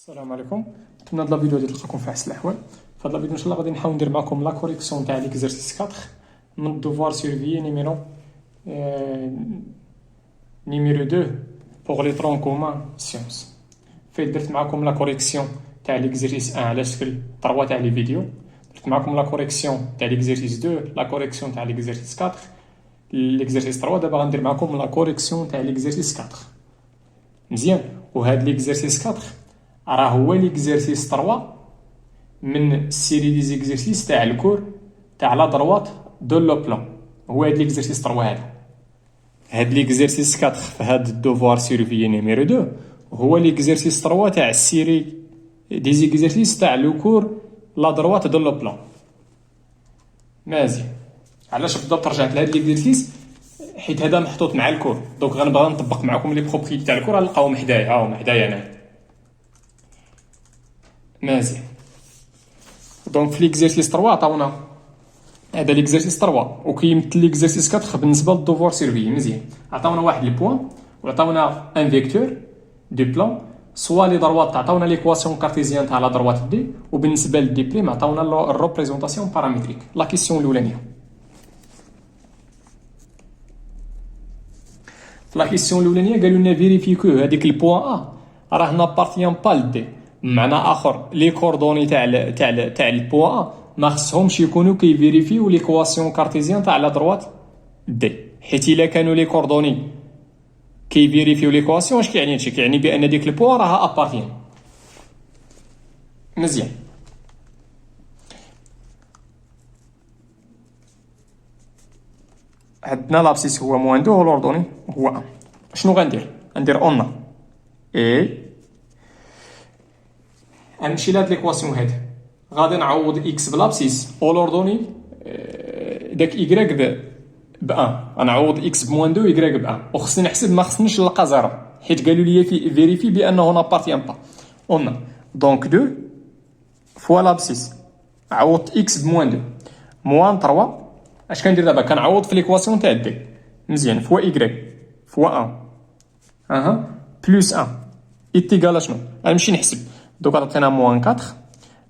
السلام عليكم. نتمنى هاد لا فيديو غادي تلقاكم في احسن الاحوال. في هاد لا فيديو ان شاء الله غادي نحاول ندير معكم لا كوريكسيون تاع ليكزرسيس 4 من الدوفوار سيرفيي نيميرو 2 بوغ لي طرون كومان سيونس. فايت درت معكم لا كوريكسيون تاع ليكزرسيس 1 على شكل 3 تاع لي فيديو. درت معكم لا كوريكسيون تاع ليكزرسيس 2 لا كوريكسيون تاع ليكزرسيس 4 ليكزرسيس 3. دابا غندير معكم لا كوريكسيون تاع ليكزرسيس 4 مزيان. وهاد ليكزرسيس 4 راه هو ليكزرسيس 3 من السيري دي زيكزرسيس تاع الكور تاع لا دروات دو لو بلان. هو هاد ليكزرسيس 3 هذا. هاد ليكزرسيس 4 في هاد الدوفوار سيرفيي نيميرو 2 هو ليكزرسيس 3 تاع السيري دي زيكزرسيس تاع لو كور لا دروات دو لو بلان. مزيان. علاش بالضبط رجعت لهاد ليكزرسيس؟ حيت هذا محطوط مع الكور، دونك غنبغي نطبق معكم لي بروبريتي تاع الكور. غنلقاوهم حدايا، هاهما حدايا انا. مزيان. دونك في ليكزرسيس 3 عطاونا هذا ليكزرسيس 3 وكيمثل ليكزرسيس 4 بالنسبه للدوفوار سيرفي. مزيان. عطاونا واحد البوان وعطاونا ان فيكتور دو بلان سوا لي دروات. عطاونا ليكواسيون كارتيزيان تاع لا دروات دي، وبالنسبه لدي بريم عطاونا الريبريزونطاسيون بارامتريك. لا كيسيون الاولانيه، لا كيسيون الاولانيه قالوا لنا فيريفي كو هذيك البوان ا راه نابارتيان با لدي. بمعنى اخر لي كوردوني تاع البوان ا ما خصهمش يكونوا كيفيريفيو ليكواسيون كارتيزيان تاع لا دروات دي، حيت الا كانوا لي كوردوني كيفيريفيو ليكواسيون اش كيعني هادشي؟ كيعني بان ديك البوان راها ابارتيان. مزيان. عندنا لابسيس هو موان دو والاردوني هو 1. شنو غندير؟ غندير اون اي غنمشي لهاد ليكواسيون هادي، غادي نعوض اكس بلابسيس والاردوني داك ايكغيك ب 1. غنعوض اكس بموان 2 ايكغيك ب 1، وخصني نحسب ما خصنيش نلقى زيرو حيت قالوا لي في فيريفي بانه نابارتيان با. اون دونك 2 فوا لابسيس عوضت اكس بموان 2 موان 3. اش كندير دابا؟ كنعوض في ليكواسيون تاع دي. مزيان. فوا ايكغيك فوا 1 اها بلس 1 ايتيغال شنو؟ غنمشي نحسب. دوك عطينا موان 4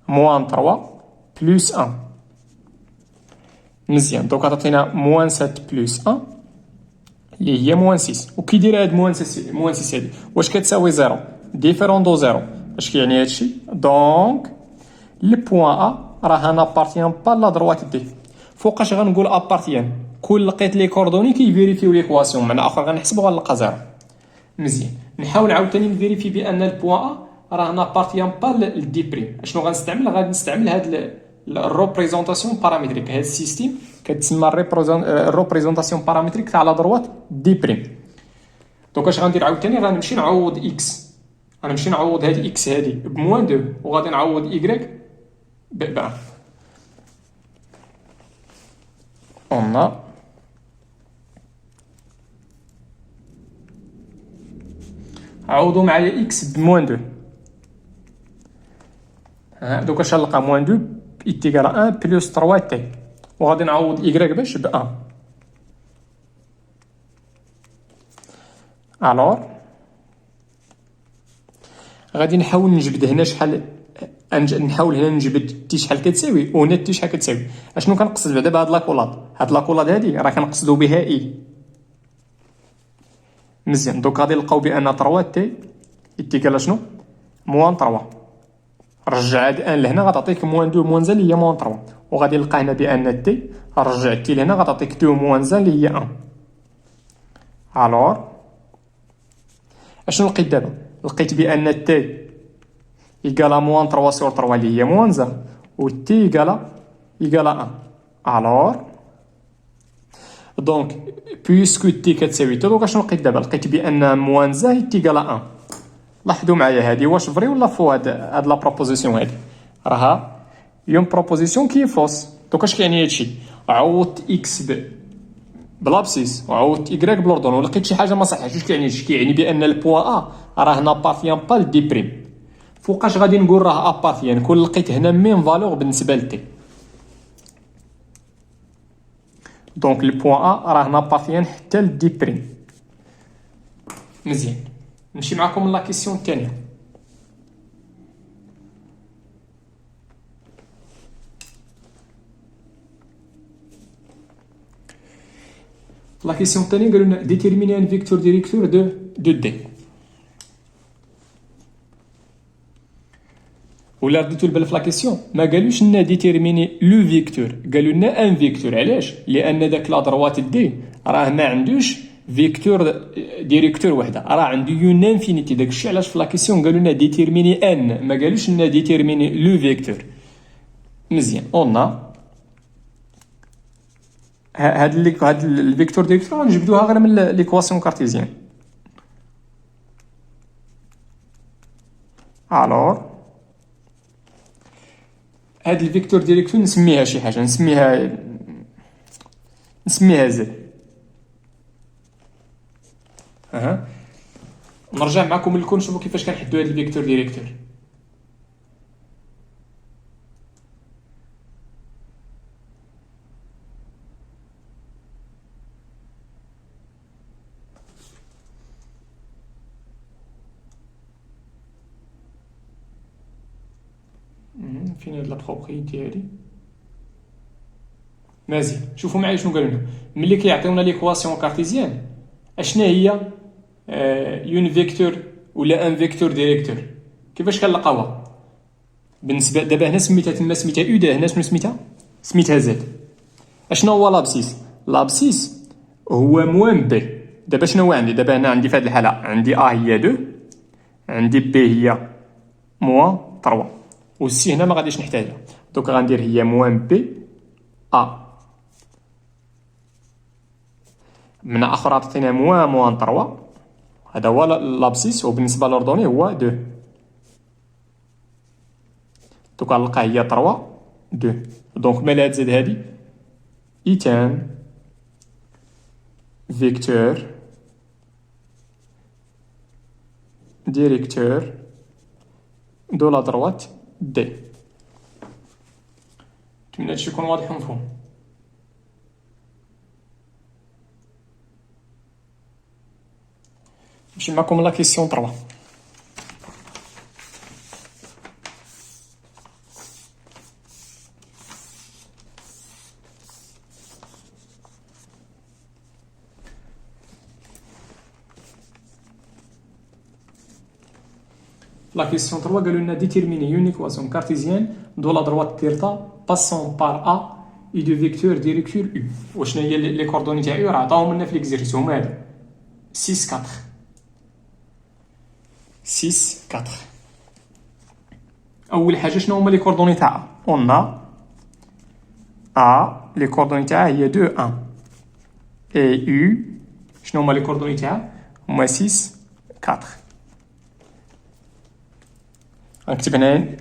موان 3 بلس 1. مزيان. دوك عطينا موان 7 بلس 1 اللي هي موان 6. وكي داير هاد موان 6 هادي واش كتساوي زيرو ديفيرون دو زيرو؟ اش كيعني هادشي؟ دونك البوان ا راها نابارتيان با لا دروات دي. فوقاش غنقول ابارتيان؟ كل لقيت لي كوردوني كيفيريفيو ليكواسيون، معنى اخر غنحسب وغنلقى زيرو. مزيان. نحاول عاوتاني نفيريفي بان البوان ا راه نابارتيان با لدي بريم. اشنو غنستعمل؟ غادي نستعمل هاد الريبريزونطاسيون بارامتريك. هاد السيستيم كتسمى الريبريزونطاسيون بارامتريك تاع لا دروات دي بريم. دونك اش غندير عاوتاني؟ غنمشي نعوض اكس، غنمشي نعوض هاد اكس هادي بموان 2 وغادي نعوض ايكغيك ب 1. اون عوضوا معايا اكس بموان 2. دوك اش غنلقى؟ موان 2 ايتيغال 1 بلس 3 تي، وغادي نعوض ايكغيك باش ب 1. الوغ غادي نحاول نجبد هنا شحال، نحاول هنا نجبد تي شحال كتساوي وهنا تي شحال كتساوي. اشنو كنقصد بعدا بهاد لاكولاد؟ هاد لاكولاد هادي راه كنقصدو بها اي. مزيان. دوك غادي نلقاو بان 3 تي ايتيغال شنو؟ موان 3. رجع هاد ان لهنا غتعطيك موان 2 موان زان اللي هي موان 3، وغادي نلقى هنا بان تي رجع تي لهنا غتعطيك 2 موان زان اللي هي 1. الوغ اشنو لقيت دابا؟ لقيت بان تي ايكالا موان 3 سور 3 اللي هي موان زان، و تي ايكالا 1. الوغ دونك بويسكو تي كتساوي تو، دونك اشنو لقيت دابا؟ لقيت بان موان زان ايكالا 1. لاحظوا معايا هادي واش فري ولا فو؟ هاد لا بروبوزيسيون هادي راها يون بروبوزيسيون كي فوس. دونك اش كيعني هادشي؟ عوضت اكس بلابسيس وعوضت ايكغيك بلوردون ولقيت شي حاجه ما صحيحش. اش كيعني هادشي؟ كيعني بان البوان ا راه نابارتيان با لدي بريم. فوقاش غادي نقول راه ابارتيان؟ كون لقيت هنا ميم فالور بالنسبه لتي. دونك البوان ا راه نابارتيان حتى لدي بريم. مزيان. نمشي معكم لا كيسيون الثانيه. لا كيسيون الثانيه قالوا لنا ديتيرميني ان فيكتور ديريكتور دو دي. ولا رديتو البال في لا كيسيون ما قالوش لنا ديتيرميني لو فيكتور، قالوا لنا ان فيكتور. علاش؟ لان داك لا دروات دي راه ما عندوش فيكتور ديريكتور وحده، راه عنده يون انفينيتي. داكشي علاش في لا كيسيون قالوا لنا ديتيرميني ان، ما قالوش لنا ديتيرميني لو فيكتور. مزيان. اون هاد الفيكتور ديريكتور غنجبدوها غير من ليكواسيون كارتيزيان. الوغ هاد الفيكتور ديريكتور نسميها شي حاجه، نسميها زد. نرجع معكم للكون نشوفوا كيفاش كنحدوا هاد الفيكتور ديريكتور. فين هاد لا بروبريتي هادي؟ مزيان. شوفوا معايا شنو قالوا لنا ملي كيعطيونا ليكواسيون كارتيزيان اشنا هي يون فيكتور ولا ان فيكتور ديريكتور. كيفاش كنلقاوها؟ بالنسبه دابا هنا سميتها تما سميتها يو، هنا شنو سميتها زد. اشنا هو لابسيس؟ لابسيس هو موان بي. دابا شنو هو عندي؟ دابا هنا عندي في هذه الحاله عندي ا هي 2، عندي بي هي موان 3، والسي هنا ما غاديش نحتاجها. دونك غندير هي موان بي ا، من اخر عطينا موان 3، هذا هو لابسيس، وبالنسبه لوردوني هو 2. دونك غنلقى هي 3 2. دونك مالا تزيد هادي ايتان فيكتور ديريكتور دو لا دروات دي. نتمنى هادشي يكون واضح ومفهوم. نمشي معكم لا كيسيون 3. La question 3 قالوا لنا déterminer une équation cartésienne dont la droite θ passant par A et du vecteur directeur U. وشنو هي لي كوردوني تاع U؟ راه عطاهم لنا في ليكزيرسيو هما هادو 6 4 6 4. اول حاجه شنو هما لي كوردوني تاعها؟ اون A لي كوردوني تاعها هي 2 1 et U شنو هما لي كوردوني تاعها؟ هما 6 4. غنكتب هنا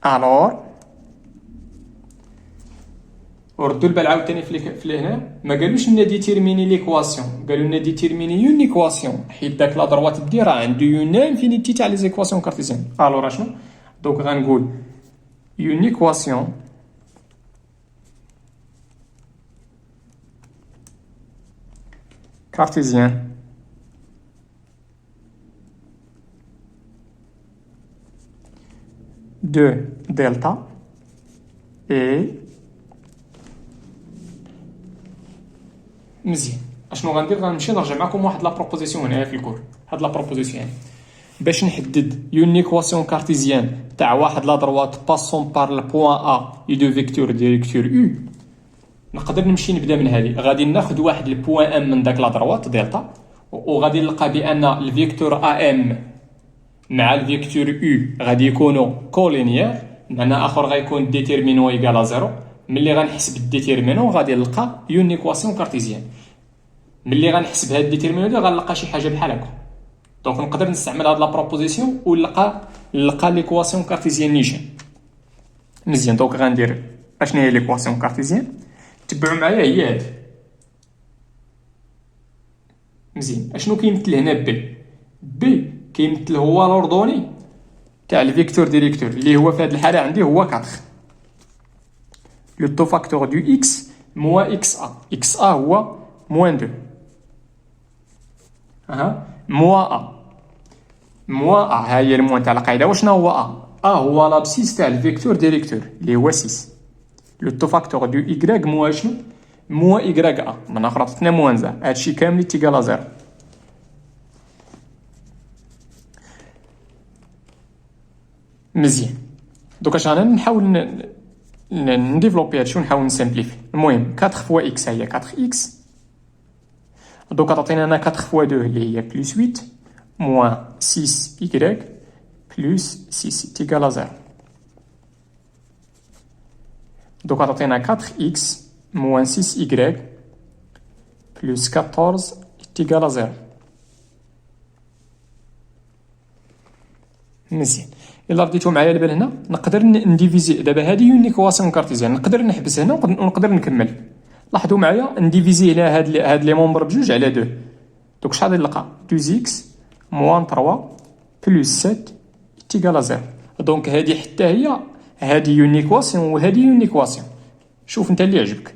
الوغ وردوا البال عاوتاني في هنا ما قالوش لنا ديتيرميني ليكواسيون، قالوا لنا ديتيرميني يون ايكواسيون، حيت داك لا دروات دي راه عنده يون انفينيتي تاع لي زيكواسيون كارتيزيان. الوغ شنو؟ دونك غنقول يون ايكواسيون كارتيزيان de delta et مزيان. اشنو غندير؟ غنمشي نرجع معكم واحد لا بروبوزيسيون هنايا في الكور. هاد لا بروبوزيسيون باش نحدد يون ايكواسيون كارتيزيان تاع واحد لا دروات باسون بار البوان ا اي دو فيكتور ديريكتور يو، نقدر نمشي نبدا من هذه. غادي ناخذ واحد البوان ام من داك لا دروات دلتا، وغادي نلقى بان الفيكتور ا ام مع الفيكتور U غادي يكونوا كولينيير، معنى اخر غيكون ديتيرمينون ايكال زيرو. ملي غنحسب الديتيرمينون غادي نلقى يون ايكواسيون كارتيزيان. ملي غنحسب هاد الديتيرمينون دي غنلقى شي حاجه بحال هكا. دونك نقدر نستعمل هاد لا بروبوزيسيون ونلقى ليكواسيون كارتيزيان نيشان. مزيان. دونك غندير اشنو هي ليكواسيون كارتيزيان؟ تبعوا معايا هي هاد. مزيان. اشنو كيمثل هنا بي كيمثل هو لوردوني تاع الفيكتور ديريكتور اللي هو في هذه الحاله عندي هو 4. لو تو فاكتور دو اكس موا اكس ا، اكس ا هو موان 2 موا ا. موا ا ها هي الموان تاع القاعده. وشنو هو ا هو لابسيس تاع الفيكتور ديريكتور اللي هو 6. لو تو فاكتور دو y موا شنو؟ موان إيكغيك أ من أخرى عطاتنا موان زا، هادشي كامل تيكالا زيرو. مزيان. دوكا اش غانا نحاول نديفلوبي هادشي ونحاول نسامبليفي. المهم 4 فوا إكس هي 4 إكس، دوكا تعطينا أنا 4 فوا 2 اللي هي بلس 8 موان 6 إيكغيك بلس 6 تيكالا زيرو. دوكا تعطينا 4 إكس موان 6 إيكغيك بلس 14 تيكالا زيرو. مزيان. إلا رديتو معايا البال هنا نقدر نديفيزي دابا هادي يون إيكواسيون كارتيزيان، نقدر نحبس هنا ونقدر نكمل. لاحظوا معايا نديفيزي هنا هاد لي مومبر بجوج على 2، دوك شحال نلقى 2 إكس موان 3 بلس 7 تيكالا زيرو. دونك هادي حتى هي هادي يون إيكواسيون وهادي يون إيكواسيون. شوف انت اللي يعجبك.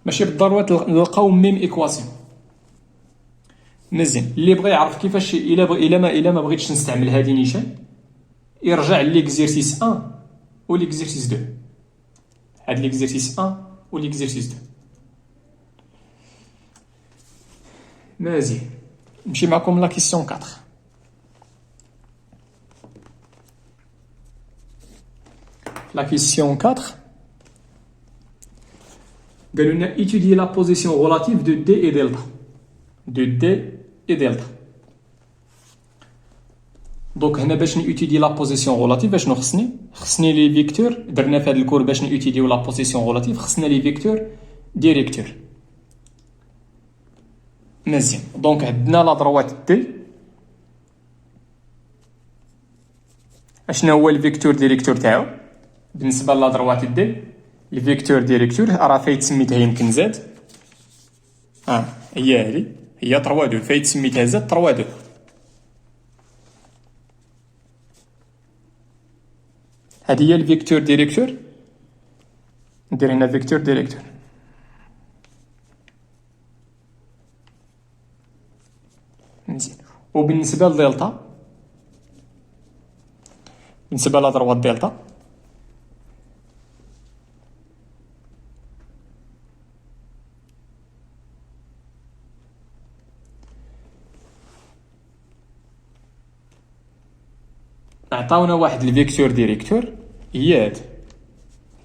ماشي بالضروره نلقاو ميم إيكواسيون. مزيان. اللي بغى يعرف كيفاش الا ما بغيتش نستعمل هادي نيشان يرجع ليكزيرسيس 1 و ليكزيرسيس 2. هاد ليكزيرسيس 1 و ليكزيرسيس 2. مزيان. نمشي معكم لا كيسيون 4. La question 4. قالوا لنا étudier la position relative de D et delta. De D et delta. دونك هنا باش نيوتيدي لا بوزيسيون غولاتيف باش خصني لي فيكتور. درنا في هذا الكور باش نيوتيديو لا بوزيسيون غولاتيف خصنا لي فيكتور ديريكتور. مزيان. دونك عندنا لا دروات دي. اشنا هو الفيكتور ديريكتور تاعو بالنسبه لا دروات دي؟ الفيكتور ديريكتور راه فايت سميتها يمكن زاد. هي هذه هي 3 2 فايت سميتها زاد 3 2. هذه هي الفيكتور ديريكتور. ندير هنا فيكتور ديريكتور. مزيان. وبالنسبه لدلتا بالنسبه لا دروات دلتا عطاونا واحد الفيكتور ديريكتور هي هاد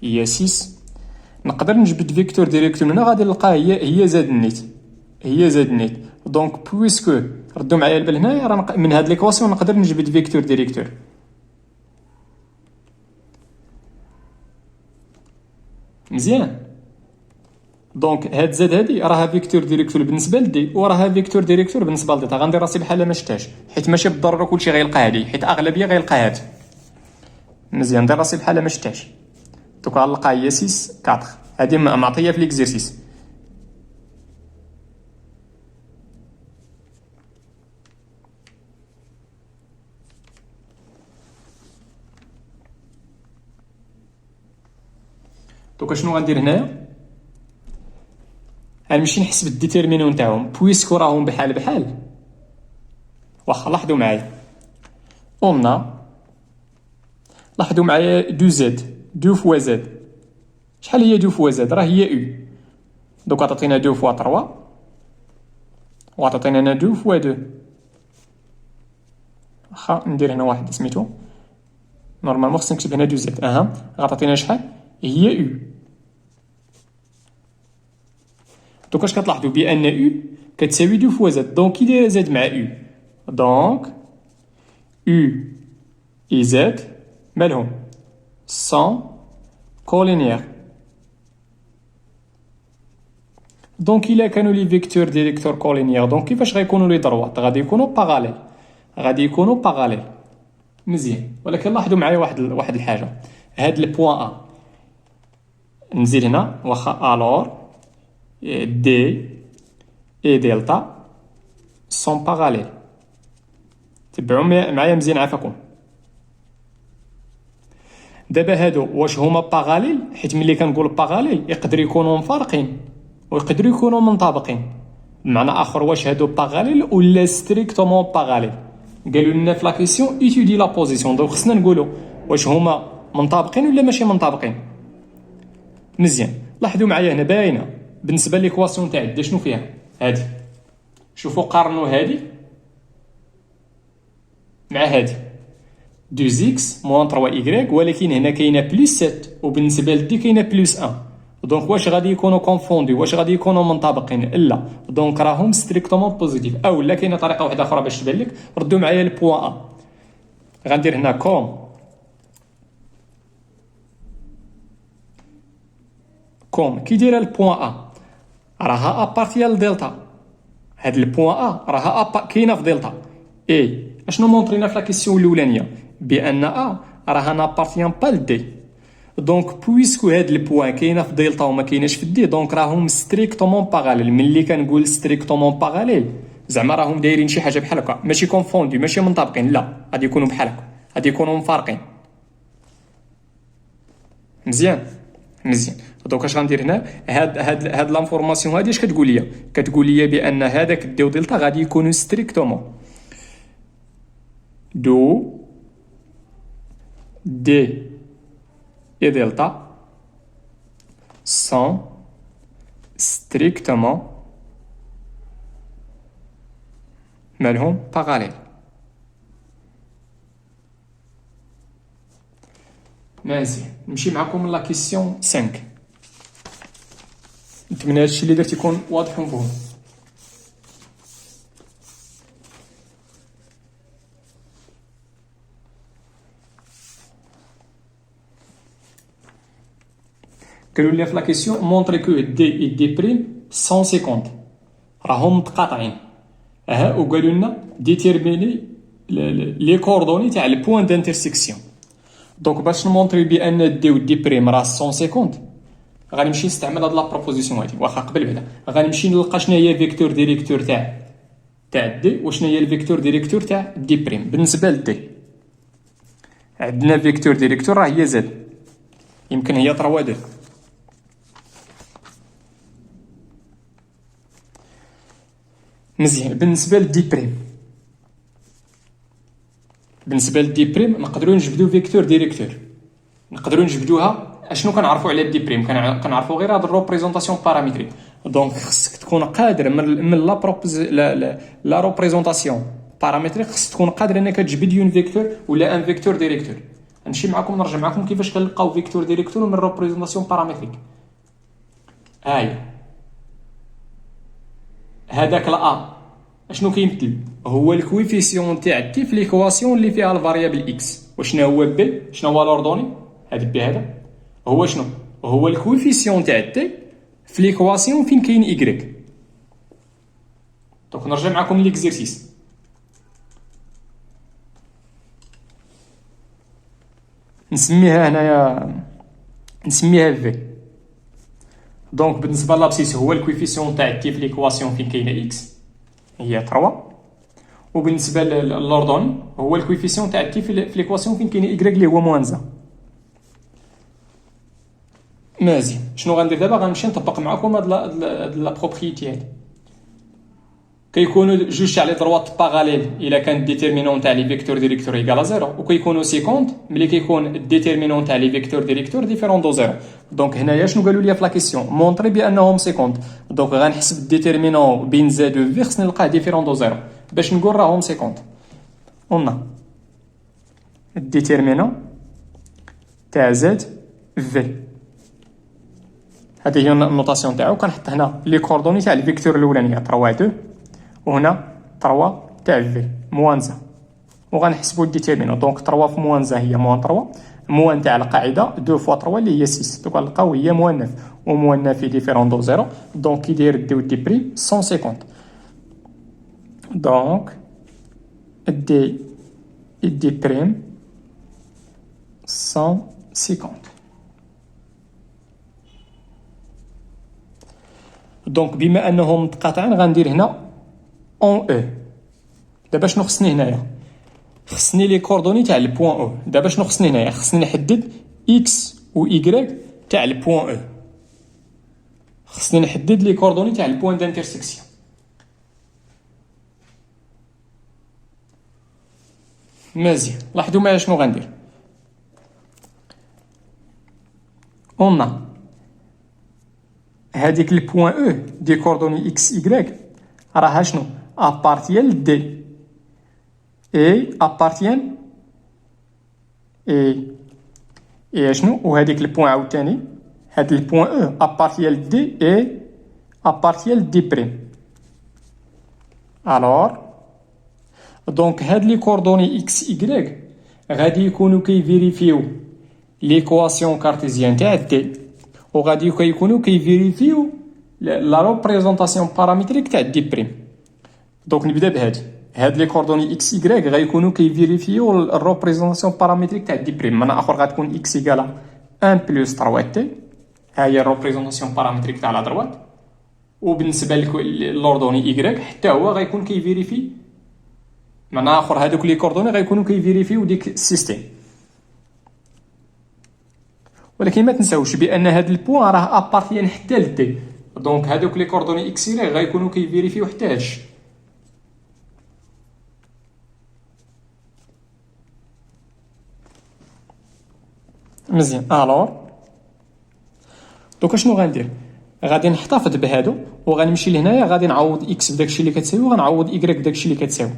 هي 6. نقدر نجبد فيكتور ديريكتور هنا غادي نلقاه هي زاد النيت هي زاد النيت. دونك بويسكو ردوا معايا البال هنايا راه من هاد ليكواسيون نقدر نجبد فيكتور ديريكتور. مزيان. دونك هاد زاد هادي راها فيكتور ديريكتور بالنسبه لدي وراها فيكتور ديريكتور بالنسبه لديتا. غندير راسي بحال ما شفتهاش حيت ماشي بالضروره كلشي غيلقى هادي حيت اغلبيه غيلقى هاد. مزيان. ندير راسي بحال ما شفتهاش. دوك غنلقى هي 6 4 هادي معطيه في ليكزيرسيس. دوك شنو غندير هنايا؟ غنمشي نحسب الديتيرمينون تاعهم بويسكو راهم بحال بحال. واخا لاحظوا معايا لاحظوا معايا 2 زد 2 فوا زد. شحال هي 2 فوا زد؟ راه هي او. دوك عطاتينا 2 فوا 3 وعطاتينا هنا 2 فوا 2. واخا ندير هنا واحد سميتو نورمالمون خصني نكتب هنا 2 زد. غطاتينا شحال؟ هي او. دوك اش كتلاحظوا بان او كتساوي 2 فوا زد. دونك كي دايره زد مع او دونك او اي زد مالهم سون كولينيير. دونك الا كانوا لي فيكتور ديريكتور كولينيير دونك كيفاش غيكونوا لي دروات؟ غادي يكونوا باغاليل. مزيان. ولكن لاحظوا معايا واحد الحاجه. هاد البوان ا نزيد هنا واخا الور دي اي دلتا سون باغاليل. تبعوا معايا مزيان عافاكم. دابا هادو واش هما باغاليل؟ حيت ملي كنقول باغاليل يقدر يكونوا مفارقين ويقدروا يكونوا منطبقين. بمعنى اخر واش هادو باغاليل ولا ستريكتومون باغاليل؟ قالوا لنا في لا كيسيون ايتودي لا بوزيسيون. دونك خصنا نقولوا واش هما منطابقين ولا ماشي منطابقين؟ مزيان. لاحظوا معايا هنا باينه بالنسبه ليكواسيون تاع دي شنو فيها هادي. شوفوا قارنوا هادي مع هادي 2 اكس موان 3 ايكغيك، ولكن هنا كاينه بلس 7 وبالنسبه لدي كاينه بلس 1. دونك واش غادي يكونوا كونفوندي، واش غادي يكونوا منطابقين؟ لا، دونك راهم ستريكتومون بوزيتيف. او لا كاينه طريقه واحده اخرى باش تبان لك. ردوا معايا البوان ا. غندير هنا كوم كي دايره البوان ا راها ابارتيال دلتا. هاد البوان ا راها كاينه في دلتا. اي اشنو مونطرينا في لا كيسيون الاولانيه؟ بان ا راها نابارتيان با لدي. دونك بويسكو هاد البوان كاينه في دلتا وما كايناش في دي، دونك راهم ستريكتومون باراليل. ملي كنقول ستريكتومون باراليل زعما راهم دايرين شي حاجه بحال هكا، ماشي كونفوندي ماشي منطابقين، لا غادي يكونوا بحال هكا، غادي يكونوا مفارقين. مزيان مزيان. دونك اش غندير هنا؟ هاد لانفورماسيون هادي اش كتقول لي؟ كتقول لي بان هذاك دي و دلتا غادي يكونوا ستريكتومون دو دي et delta sont strictement مالهم parallèles. مزيان. نمشي معكم لا كيسيون 5. نتمنى هادشي اللي درت يكون واضح ومفهوم. قالوا لي في لا كيسيون مونطري كو دي اي دي بريم 150 راهم متقاطعين. وقالوا لنا ديتيرميني لي كوردوني تاع البوان دانترسيكسيون. دونك باش نمونطري بان دي و دي بريم راه 150 غنمشي نستعمل هاد لا بروبوزيسيون هادي. واخا قبل بعدا غنمشي نلقى شنو هي فيكتور ديريكتور تاع دي وشنو هي الفيكتور ديريكتور تاع دي بريم. بالنسبه لدي عندنا فيكتور ديريكتور راه هي زد، يمكن هي 3 2. مزيان. بالنسبه لدي بريم نقدروا نجبدوا فيكتور ديريكتور. نقدروا نجبدوها اشنو كنعرفوا على دي بريم؟ كنعرفوا غير هاد الريبريزونطاسيون بارامتريك. دونك خصك تكون قادر من لا ريبريزونطاسيون بارامتريك خصك تكون قادر انك تجبد يون فيكتور ولا ان فيكتور ديريكتور. نمشي معكم نرجع معكم كيفاش كنلقاو فيكتور ديريكتور من ريبريزونطاسيون بارامتريك. هذاك لا اشنو كيمثل؟ هو الكويفيسيون تاع تي في ليكواسيون اللي فيها الفاريابل اكس. وشنو هو بي؟ شنو هو لوردوني؟ هذا بي هذا هو شنو؟ هو الكويفيسيون تاع تي في ليكواسيون فين كاين ايكغيك. دونك نرجع معكم ليكزيرسيس. نسميها هنايا في. دونك بالنسبه لابسيس هو الكويفيسيون تاع تي في ليكواسيون فين كاينه اكس هي 3، وبالنسبه للوردوني هو الكويفيسيون تاع تي في ليكواسيون فين كاينه ايكغيك اللي هو موانزا. مزيان. شنو غندير دابا؟ غنمشي نطبق معكم هاد لا بروبريتي هادي. كيكونوا جوج تاع لي دروات باراليل الا كان ديتيرمينون تاع لي فيكتور ديريكتور ايكال 0، وكيكونوا سيكونت ملي كيكون الديتيرمينون تاع لي فيكتور ديريكتور ديفيرون دو 0. دونك هنايا شنو قالوا لي في لا كيسيون؟ مونطري بانهم سيكونت. دونك غنحسب الديتيرمينون بين زد و في خصني نلقاه ديفيرون دو 0 باش نقول راهم سيكونت. قلنا الديتيرمينون تاع زد في هذه هي النوطاسيون تاعو. كنحط هنا لي كوردوني تاع الفيكتور الاولانيه 3 2 وهنا 3 تاع في موانزا، وغنحسبوا الديتيرمينون. دونك 3 في موانزا هي موان 3، موان تاع القاعده 2 فوا 3 اللي هي 6. دونك غنلقاو هي موان 9 وموان 9 في ديفيرون دو 0. دونك كي داير دي و دي بريم 150. دونك دي بريم 150. دونك بما انهم متقاطعين غندير هنا اون او. دابا شنو خصني هنايا؟ خصني لي كوردوني تاع البوان او. دابا شنو خصني هنايا؟ خصني نحدد اكس و ايكغيك تاع البوان او. خصني نحدد لي كوردوني تاع البوان دانترسيكسيون. مزيان. لاحظوا معايا شنو غندير. on a هذيك البوان او دي كوردوني اكس ايغريك راها شنو ابارتيال دي اي ابارتيان اي شنو وهذيك البوان عاوتاني هاد البوان او ابارتيال دي اي ابارتيال دي بريم الوغ دونك هاد لي كوردوني اكس ايغريك غادي يكونوا كيفيريفيو ليكواسيون كارتيزيان تاع دي وغادي كيكونوا كيفيريفيو لا ريبريزونطاسيون بارامتريك تاع دي بريم دونك نبدا بهادي هاد لي كوردوني اكس ايغريك غيكونوا كيفيريفيو الريبريزونطاسيون بارامتريك تاع دي بريم من اخر غتكون اكس ايكالا 1 بلس 3 تي ها هي الريبريزونطاسيون بارامتريك تاع لا دروات وبالنسبه لوردوني ايغريك حتى هو غيكون كيفيريفي من اخر هادوك لي كوردوني غيكونوا كيفيريفيو ديك السيستيم ولكن ما تنساوش بان هاد البوان راه ابارتيان حتى لدي دونك هادوك لي كوردوني اكس ايغريك غيكونوا كيفيريفيو حتى هادشي مزيان الوغ دوكا شنو غندير غادي نحتفظ بهادو وغنمشي لهنايا غادي نعوض اكس بداكشي اللي كتساوي وغنعوض ايكغيك بداكشي اللي كتساوي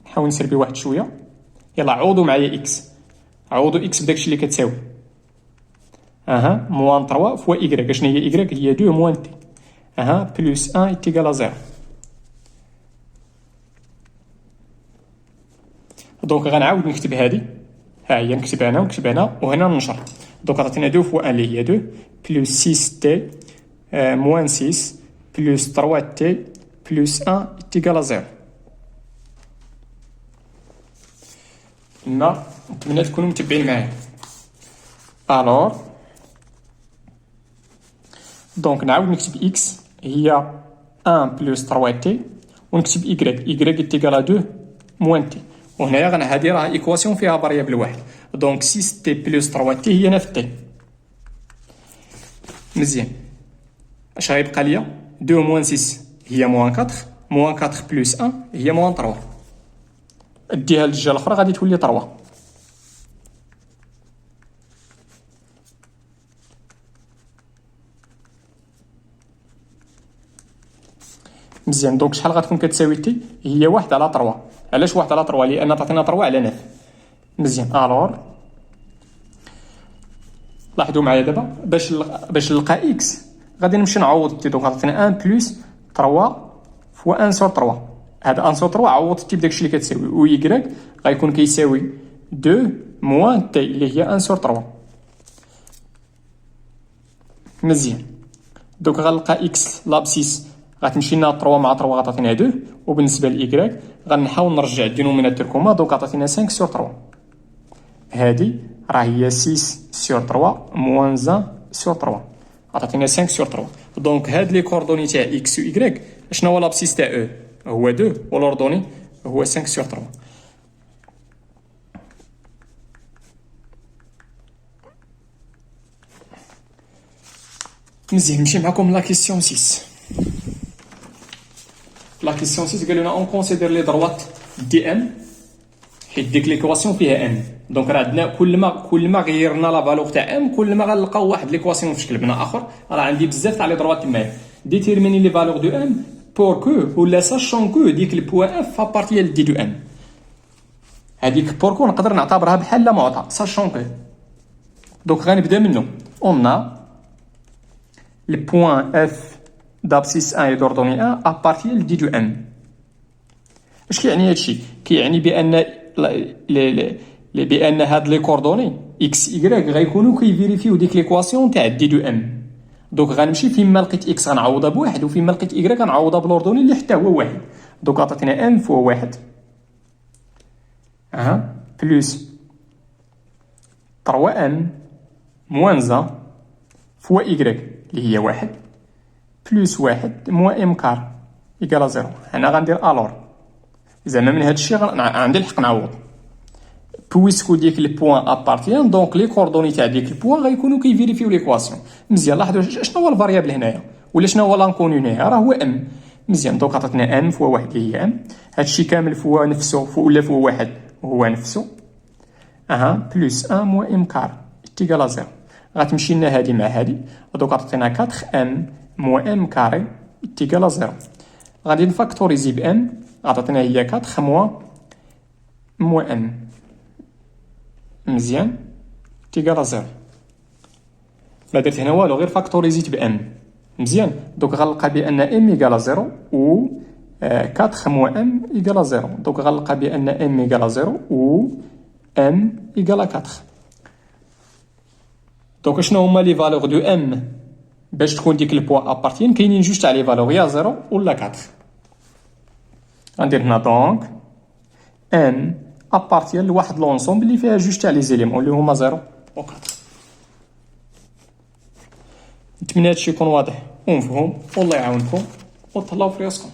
نحاول نسربي واحد شويه يلا عوضوا معايا اكس عوضوا اكس بداكشي اللي كتساوي اها موان 3 فوا ايكغيك اشنو هي ايكغيك هي 2 موان تي اها بلس 1 ايكال 0 دونك غنعاود نكتب هادي ها هي نكتب هنا ونكتب هنا وهنا ننشر دونك عطينا 2 فوا 1 اللي هي 2 بلس 6 تي موان 6 بلس 3 تي بلس 1 ايكال 0 هنا نتمنى تكونوا متبعين معايا الوغ دونك نعاود نكتب اكس هي 1 بلس 3 تي ونكتب ايكغيك ايكال 2 موان تي وهنايا هادي راه ايكواسيون فيها فاريابل واحد دونك 6 تي بلس 3 تي هي نفس تي مزيان اش غيبقى ليا 2 موان 6 هي موان 4 موان 4 بلس 1 هي موان 3 اديها للجهه الاخرى غادي تولي 3 مزيان دونك شحال غتكون كتساوي تي هي 1 على 3 علاش 1 على 3 لان تعطينا 3 على 9 مزيان الوغ لاحظوا معايا دابا باش نلقى اكس غادي نمشي نعوض تي دونك عطينا 1 بلس 3 فوا 1 سور 3 هذا 1 سور 3 عوض تي بداكشي اللي كتساوي و y غيكون كيساوي 2 موان تي اللي هي 1 سور 3 مزيان دونك غنلقى اكس لابسيس غتمشي لنا 3 مع 3 غتعطينا 2 وبالنسبه ل y غنحاول نرجع الدينوميناتور كوما دونك عطينا 5 سور 3 هادي راه هي 6 سور 3 موان 1 سور 3 عطاتينا 5 سور 3 دونك هاد لي كوردوني تاع اكس و y شنو هو لابسيس تاع او هو 2 ولوردوني هو 5 سور 3 مزيان نمشي معكم لا كيسيون 6 لا كيسيون 6 قال لنا اون كونسيدير لي دروات دي ام حيت ديك ليكواسيون فيها ام دونك راه عندنا كل ما غيرنا لا فالور تاع ام كل ما غنلقاو واحد ليكواسيون في شكل بناء اخر راه عندي بزاف تاع لي دروات تمايا ديتيرميني لي فالور دو ام بور كو ولا ساشون كو ديك البوان اف ابارتيال دي دو ام هذيك بور كو نقدر نعتبرها بحال لا معطى ساشون كو دونك غنبدا منه اون البوان اف دابسيس 1 دوردوني 1 ابارتيال دي دو ام اش كيعني هادشي كيعني بان هاد لي كوردوني اكس ايغريك غيكونوا كيفيريفيو ديك ليكواسيون تاع دي دو ام دونك غنمشي فيما لقيت اكس غنعوضها بواحد وفيما لقيت ايغريك غنعوضها بلوردوني اللي حتى هو واحد دونك عطاتنا ام فوا واحد بلس 3 ام موان زا فوا ايغريك اللي هي واحد بلس واحد موان ام كار ايكالا زيرو هنا غندير الور زعما من هاد الشيء عندي الحق نعوض بويسكو ديك البوان ابارتيان دونك لي كوردوني تاع ديك البوان غيكونوا كيفيريفيو ليكواسيون مزيان لاحظوا شنو هو الفاريابل هنايا ولا شنو هو لانكوني هنايا راه هو ام مزيان دونك عطاتنا ام فوا واحد اللي هي ام هادشي كامل فوا نفسه ولا فوا واحد هو نفسه 1 بلس 1 موان ام كار تيكال 0. غتمشي لنا هادي مع هادي ودوك غتعطينا 4 ام موان ام كاري تيكال 0. غادي نفاكتوريزي ب ام غتعطينا هي 4 موان ام مزيان تيكال 0. ما درت هنا والو غير فاكتوريزيت ب ام مزيان. دوك غنلقى بان ام ايكال 0 و 4 موان ام ايكال 0. دوك غنلقى بان ام ايكال 0 و ام ايكال 4. دوك شنو هما لي فالور دو ام باش تكون ديك البوا ابارتين؟ كاينين جوج تاع لي فالور يا 0 ولا 4. غندير هنا دونك ان ابارتين لواحد لونسومبل اللي فيها جوج تاع لي زيليمون اللي هما 0 و 4. نتمنى هادشي يكون واضح ومفهوم والله يعاونكم وتهلاو في راسكم.